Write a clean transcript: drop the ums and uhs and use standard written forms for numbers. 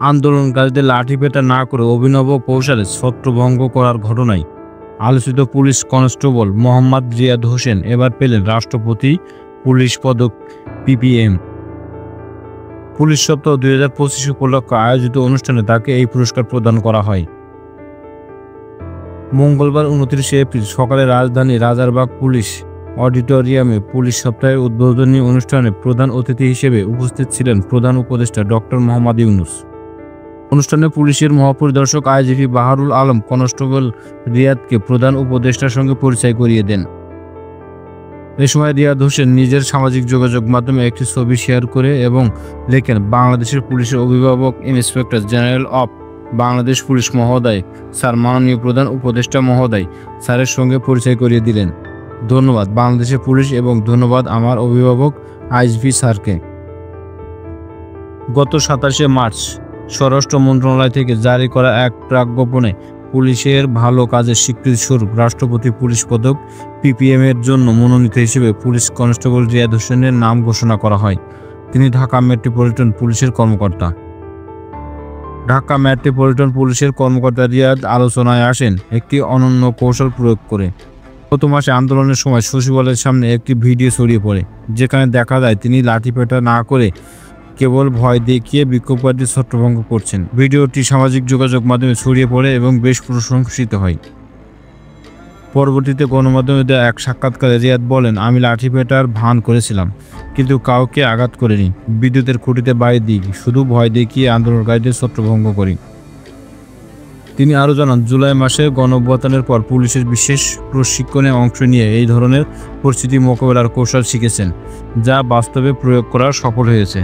আন্দোলনকারীদের লাঠিপেটা না করে অভিনব কৌশলে ছত্রভঙ্গ করার ঘটনায় আলোচিত পুলিশ কনস্টেবল মোহাম্মদ রিয়াদ হোসেন এবার পেলেন রাষ্ট্রপতি পুলিশ পদক পিপিএম। পুলিশ সপ্তাহ 2025 উপলক্ষে আয়োজিত অনুষ্ঠানে তাকে এই পুরস্কার প্রদান করা হয়। মঙ্গলবার 29 এপ্রিল সকালে রাজধানীর রাজারবাগ পুলিশ অডিটোরিয়ামে পুলিশ সপ্তাহের উদ্বোধনী অনুষ্ঠানে প্রধান অতিথি হিসেবে উপস্থিত ছিলেন প্রধান উপদেষ্টা ডক্টর মোহাম্মদ ইউনূস। অনুষ্ঠানে পুলিশের মহাপরিদর্শক আইজিপি বাহারুল আলম কনস্টেবল রিয়াদকে প্রধান উপদেষ্টার সঙ্গে পরিচয় করিয়ে দেন। এ সময় রিয়াদ হোসেন নিজের সামাজিক যোগাযোগ মাধ্যমে একটি ছবি শেয়ার করে এবং লেখেন, বাংলাদেশের পুলিশের অভিভাবক inspector general of Bangladesh police মহোদয় স্যার, মাননীয় প্রধান উপদেষ্টা মহোদয় স্যারের সঙ্গে পরিচয় করিয়ে দিলেন। ধন্যবাদ বাংলাদেশের পুলিশ এবং ধন্যবাদ আমার অভিভাবক আইজিপি স্যারকে। গত 27 মার্চ স্বরাষ্ট্র মন্ত্রণালয় থেকে জারি করা এক প্রজ্ঞাপনে পুলিশের ভালো কাজের স্বীকৃতিস্বরূপ রাষ্ট্রপতি পুলিশ পদক পিপিএম এর জন্য মনোনীত হিসেবে পুলিশ কনস্টেবল রিয়াদ হোসেনের নাম ঘোষণা করা হয়। তিনি ঢাকা মেট্রোপলিটন পুলিশের কর্মকর্তা। ঢাকা মেট্রোপলিটন পুলিশের কর্মকর্তা রিয়াদ আলোচনায় আসেন একটি অনন্য কৌশল প্রয়োগ করে। গত মাসে আন্দোলনের সময় সচিবালয়ের সামনে একটি ভিডিও ছড়িয়ে পড়ে, যেখানে দেখা যায় তিনি লাঠিপেটা না করে কেবল ভয় দেখিয়ে বিক্ষোভকারীদের ছত্রভঙ্গ করছেন। ভিডিওটি সামাজিক যোগাযোগ মাধ্যমে ছড়িয়ে পড়ে এবং বেশ প্রশংসিত হয়। পরবর্তীতে গণমাধ্যমে দেওয়া এক সাক্ষাৎকারে রিয়াদ বলেন, আমি লাঠিপেটার ভান করেছিলাম, কিন্তু কাউকে আঘাত করিনি। বিদ্যুতের খুঁটিতে বাড়ি দিই, শুধু ভয় দেখিয়ে আন্দোলনকারীদের ছত্রভঙ্গ করি। তিনি আরও জানান, জুলাই মাসে গণঅভ্যুত্থানের পর পুলিশের বিশেষ প্রশিক্ষণে অংশ নিয়ে এই ধরনের পরিস্থিতি মোকাবেলার কৌশল শিখেছেন, যা বাস্তবে প্রয়োগ করা সফল হয়েছে।